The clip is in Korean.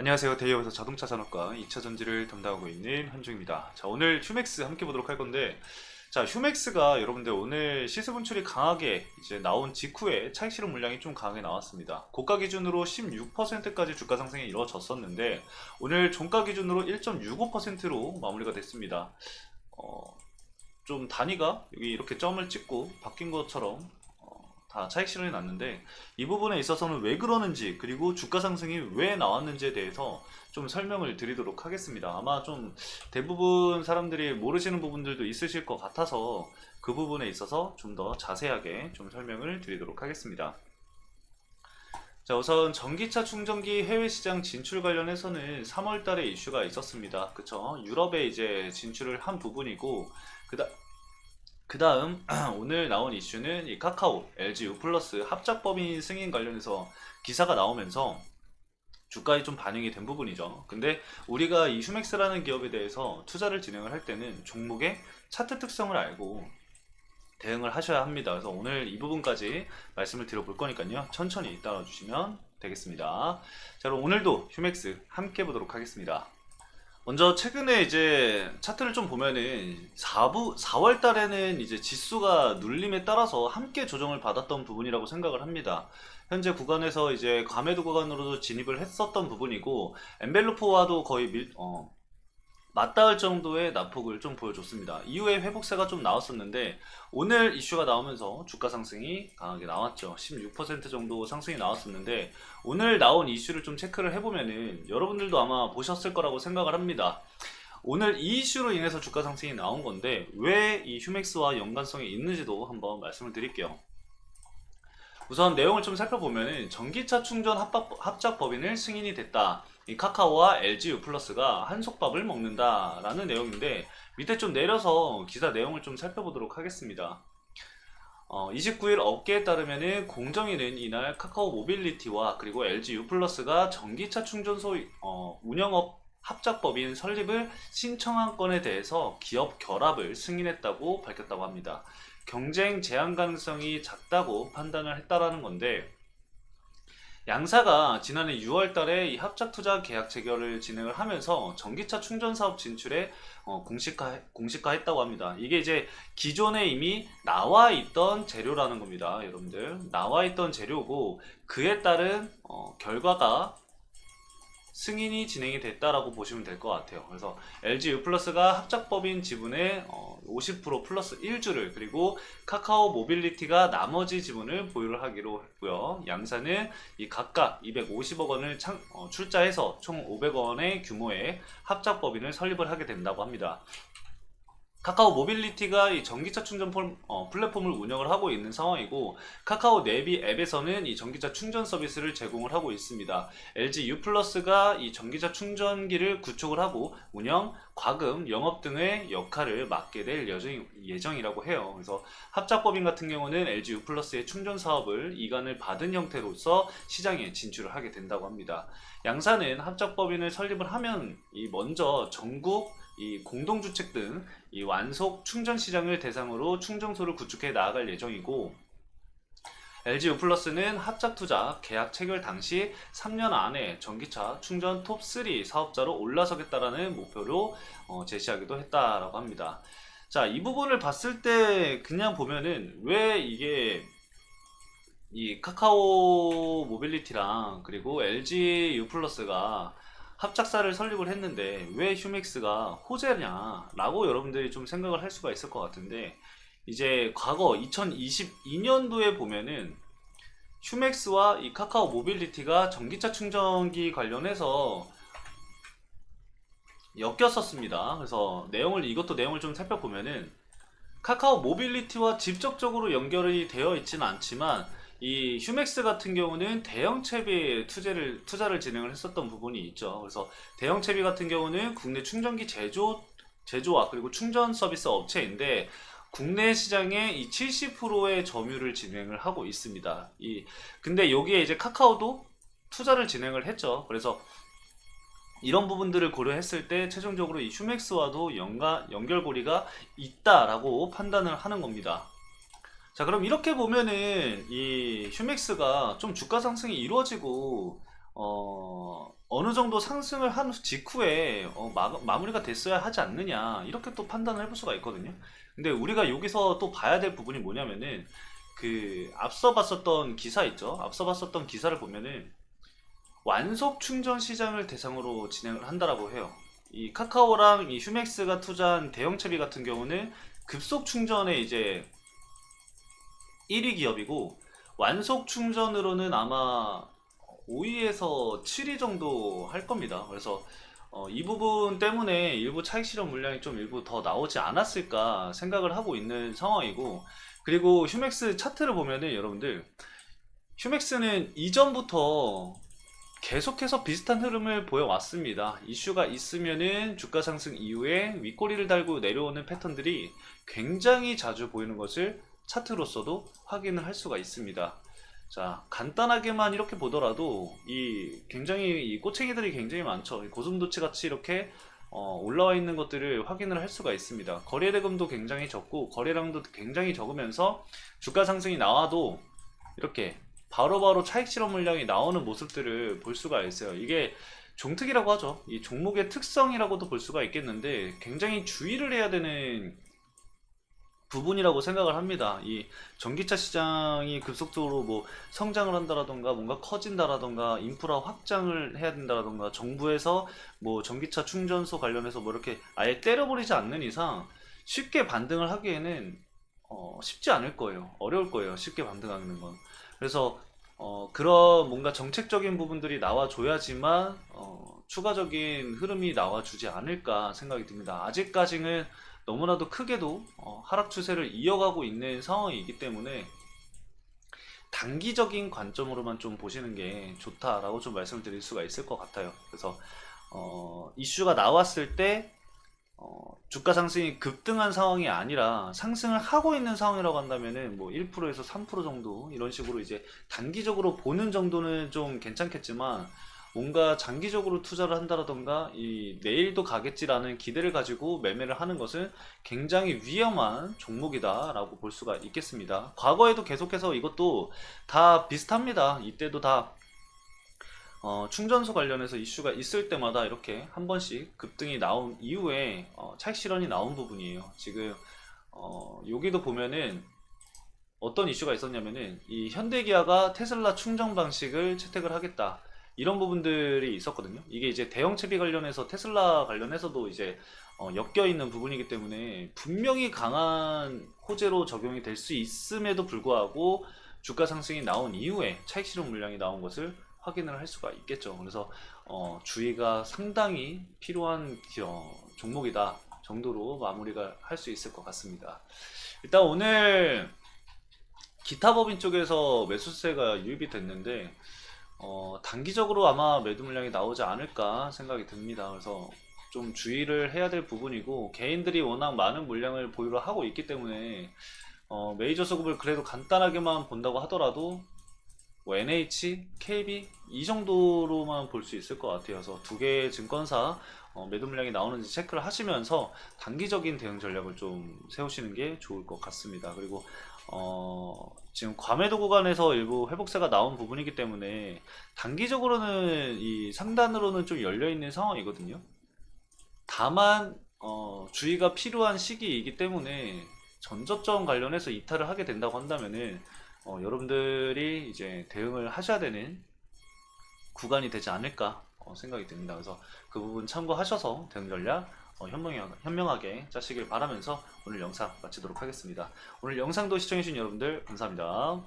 안녕하세요. 대이어에서 자동차 산업과 2차 전지를 담당하고 있는 현중입니다. 자, 오늘 휴맥스 함께 보도록 할 건데, 자, 휴맥스가 여러분들 오늘 시세 분출이 강하게 이제 나온 직후에 차익 실현 물량이 좀 강하게 나왔습니다. 고가 기준으로 16%까지 주가 상승이 이루어졌었는데, 오늘 종가 기준으로 1.65%로 마무리가 됐습니다. 좀 단위가 여기 이렇게 점을 찍고 바뀐 것처럼 다 차익 실현이 났는데, 이 부분에 있어서는 왜 그러는지, 그리고 주가 상승이 왜 나왔는지에 대해서 좀 설명을 드리도록 하겠습니다. 아마 좀 대부분 사람들이 모르시는 부분들도 있으실 것 같아서 그 부분에 있어서 좀 더 자세하게 좀 설명을 드리도록 하겠습니다. 자, 우선 전기차 충전기 해외 시장 진출 관련해서는 3월 달에 이슈가 있었습니다. 그쵸? 유럽에 이제 진출을 한 부분이고, 그 다음 오늘 나온 이슈는 이 카카오, LG U 플러스 합작법인 승인 관련해서 기사가 나오면서 주가에 좀 반영이 된 부분이죠. 근데 우리가 이 휴맥스라는 기업에 대해서 투자를 진행을 할 때는 종목의 차트 특성을 알고 대응을 하셔야 합니다. 그래서 오늘 이 부분까지 말씀을 드려볼 거니까요. 천천히 따라 주시면 되겠습니다. 자, 그럼 오늘도 휴맥스 함께 보도록 하겠습니다. 먼저 최근에 이제 차트를 좀 보면은 4월 달에는 이제 지수가 눌림에 따라서 함께 조정을 받았던 부분이라고 생각을 합니다. 현재 구간에서 이제 과매도 구간으로도 진입을 했었던 부분이고, 엔벨로프와도 거의 맞닿을 정도의 낙폭을 좀 보여줬습니다. 이후에 회복세가 좀 나왔었는데, 오늘 이슈가 나오면서 주가 상승이 강하게 나왔죠. 16% 정도 상승이 나왔었는데, 오늘 나온 이슈를 좀 체크를 해보면은 여러분들도 아마 보셨을 거라고 생각을 합니다. 오늘 이 이슈로 인해서 주가 상승이 나온 건데, 왜 이 휴맥스와 연관성이 있는지도 한번 말씀을 드릴게요. 우선 내용을 좀 살펴보면은 전기차 충전 합작 법인을 승인이 됐다. 이 카카오와 LG U 플러스가 한솥밥을 먹는다라는 내용인데, 밑에 좀 내려서 기사 내용을 좀 살펴보도록 하겠습니다. 29일 업계에 따르면은 공정위는 이날 카카오 모빌리티와 그리고 LG U 플러스가 전기차 충전소 운영업 합작법인 설립을 신청한 건에 대해서 기업 결합을 승인했다고 밝혔다고 합니다. 경쟁 제한 가능성이 작다고 판단을 했다라는 건데, 양사가 지난해 6월 달에 이 합작 투자 계약 체결을 진행을 하면서 전기차 충전 사업 진출에 공식화했다고 합니다. 이게 이제 기존에 이미 나와 있던 재료라는 겁니다. 여러분들, 나와 있던 재료고, 그에 따른 결과가 승인이 진행이 됐다라고 보시면 될 것 같아요. 그래서 LG U 플러스가 합작법인 지분의 50% 플러스 1주를, 그리고 카카오 모빌리티가 나머지 지분을 보유를 하기로 했고요. 양사는 이 각각 250억 원을 출자해서 총 500억 원의 규모의 합작법인을 설립을 하게 된다고 합니다. 카카오 모빌리티가 이 전기차 충전 플랫폼을 운영을 하고 있는 상황이고, 카카오 내비 앱에서는 이 전기차 충전 서비스를 제공을 하고 있습니다. LG U 플러스가 이 전기차 충전기를 구축을 하고 운영, 과금, 영업 등의 역할을 맡게 될 예정이라고 해요. 그래서 합작법인 같은 경우는 LG U 플러스의 충전 사업을 이관을 받은 형태로서 시장에 진출을 하게 된다고 합니다. 양사는 합작법인을 설립을 하면 이 먼저 전국 이 공동주택 등 이 완속 충전 시장을 대상으로 충전소를 구축해 나아갈 예정이고, LG U 플러스는 합작 투자 계약 체결 당시 3년 안에 전기차 충전 톱3 사업자로 올라서겠다라는 목표로 제시하기도 했다라고 합니다. 자, 이 부분을 봤을 때 그냥 보면은 왜 이게 이 카카오 모빌리티랑 그리고 LG U 플러스가 합작사를 설립을 했는데 왜 휴맥스가 호재냐라고 여러분들이 좀 생각을 할 수가 있을 것 같은데, 이제 과거 2022년도에 보면은 휴맥스와 이 카카오 모빌리티가 전기차 충전기 관련해서 엮였었습니다. 그래서 이것도 내용을 좀 살펴보면은 카카오 모빌리티와 직접적으로 연결이 되어 있지는 않지만, 이 휴맥스 같은 경우는 대형 채비에 투자를 진행을 했었던 부분이 있죠. 그래서 대형 채비 같은 경우는 국내 충전기 제조와 그리고 충전 서비스 업체인데, 국내 시장의 이 70%의 점유율을 진행을 하고 있습니다. 근데 여기에 이제 카카오도 투자를 진행을 했죠. 그래서 이런 부분들을 고려했을 때 최종적으로 이 휴맥스와도 연결고리가 있다라고 판단을 하는 겁니다. 자, 그럼 이렇게 보면은 이 휴맥스가 좀 주가 상승이 이루어지고 어느 정도 상승을 한 직후에 마무리가 됐어야 하지 않느냐 이렇게 또 판단을 해볼 수가 있거든요. 근데 우리가 여기서 또 봐야 될 부분이 뭐냐면은 그 앞서 봤었던 기사 있죠. 앞서 봤었던 기사를 보면은 완속 충전 시장을 대상으로 진행을 한다라고 해요. 이 카카오랑 이 휴맥스가 투자한 대형 채비 같은 경우는 급속 충전에 이제 1위 기업이고, 완속 충전으로는 아마 5위에서 7위 정도 할 겁니다. 그래서 이 부분 때문에 일부 차익 실현 물량이 좀 일부 더 나오지 않았을까 생각을 하고 있는 상황이고, 그리고 휴맥스 차트를 보면은 여러분들, 휴맥스는 이전부터 계속해서 비슷한 흐름을 보여왔습니다. 이슈가 있으면은 주가 상승 이후에 윗꼬리를 달고 내려오는 패턴들이 굉장히 자주 보이는 것을 차트로서도 확인을 할 수가 있습니다. 자, 간단하게만 이렇게 보더라도 이 꼬챙이들이 굉장히 많죠. 고슴도치 같이 이렇게 올라와 있는 것들을 확인을 할 수가 있습니다. 거래대금도 굉장히 적고 거래량도 굉장히 적으면서 주가 상승이 나와도 이렇게 바로바로 차익 실현 물량이 나오는 모습들을 볼 수가 있어요. 이게 종특이라고 하죠. 이 종목의 특성이라고도 볼 수가 있겠는데 굉장히 주의를 해야 되는 부분이라고 생각을 합니다. 이 전기차 시장이 급속도로 뭐 성장을 한다라던가 뭔가 커진다라던가 인프라 확장을 해야 된다라던가 정부에서 뭐 전기차 충전소 관련해서 뭐 이렇게 아예 때려버리지 않는 이상 쉽게 반등을 하기에는 쉽지 않을 거예요. 어려울 거예요. 쉽게 반등하는 건. 그래서 그런 뭔가 정책적인 부분들이 나와줘야지만 추가적인 흐름이 나와주지 않을까 생각이 듭니다. 아직까지는 너무나도 크게도 하락 추세를 이어가고 있는 상황이기 때문에 단기적인 관점으로만 좀 보시는 게 좋다라고 좀 말씀을 드릴 수가 있을 것 같아요. 그래서 이슈가 나왔을 때 주가 상승이 급등한 상황이 아니라 상승을 하고 있는 상황이라고 한다면은 뭐 1%에서 3% 정도 이런 식으로 이제 단기적으로 보는 정도는 좀 괜찮겠지만, 뭔가 장기적으로 투자를 한다라던가 이 내일도 가겠지라는 기대를 가지고 매매를 하는 것은 굉장히 위험한 종목이다라고 볼 수가 있겠습니다. 과거에도 계속해서 이것도 다 비슷합니다. 이때도 다 충전소 관련해서 이슈가 있을 때마다 이렇게 한 번씩 급등이 나온 이후에 차익 실현이 나온 부분이에요. 지금 여기도 보면은 어떤 이슈가 있었냐면은 이 현대기아가 테슬라 충전 방식을 채택을 하겠다, 이런 부분들이 있었거든요. 이게 이제 대형 채비 관련해서 테슬라 관련해서도 이제 엮여 있는 부분이기 때문에 분명히 강한 호재로 적용이 될 수 있음에도 불구하고 주가 상승이 나온 이후에 차익 실현 물량이 나온 것을 확인을 할 수가 있겠죠. 그래서 주의가 상당히 필요한 종목이다 정도로 마무리가 할 수 있을 것 같습니다. 일단 오늘 기타 법인 쪽에서 매수세가 유입이 됐는데 단기적으로 아마 매도 물량이 나오지 않을까 생각이 듭니다. 그래서 좀 주의를 해야 될 부분이고, 개인들이 워낙 많은 물량을 보유를 하고 있기 때문에 메이저 소급을 그래도 간단하게만 본다고 하더라도 뭐 NH, KB 이 정도로만 볼 수 있을 것 같아요. 그래서 두 개의 증권사 매도 물량이 나오는지 체크를 하시면서 단기적인 대응 전략을 좀 세우시는 게 좋을 것 같습니다. 그리고 지금 과매도 구간에서 일부 회복세가 나온 부분이기 때문에 단기적으로는 이 상단으로는 좀 열려 있는 상황이거든요. 다만 주의가 필요한 시기이기 때문에 전저점 관련해서 이탈을 하게 된다고 한다면은 여러분들이 이제 대응을 하셔야 되는 구간이 되지 않을까 생각이 듭니다. 그래서 그 부분 참고하셔서 대응 전략 현명하게 짜시길 바라면서 오늘 영상 마치도록 하겠습니다. 오늘 영상도 시청해주신 여러분들 감사합니다.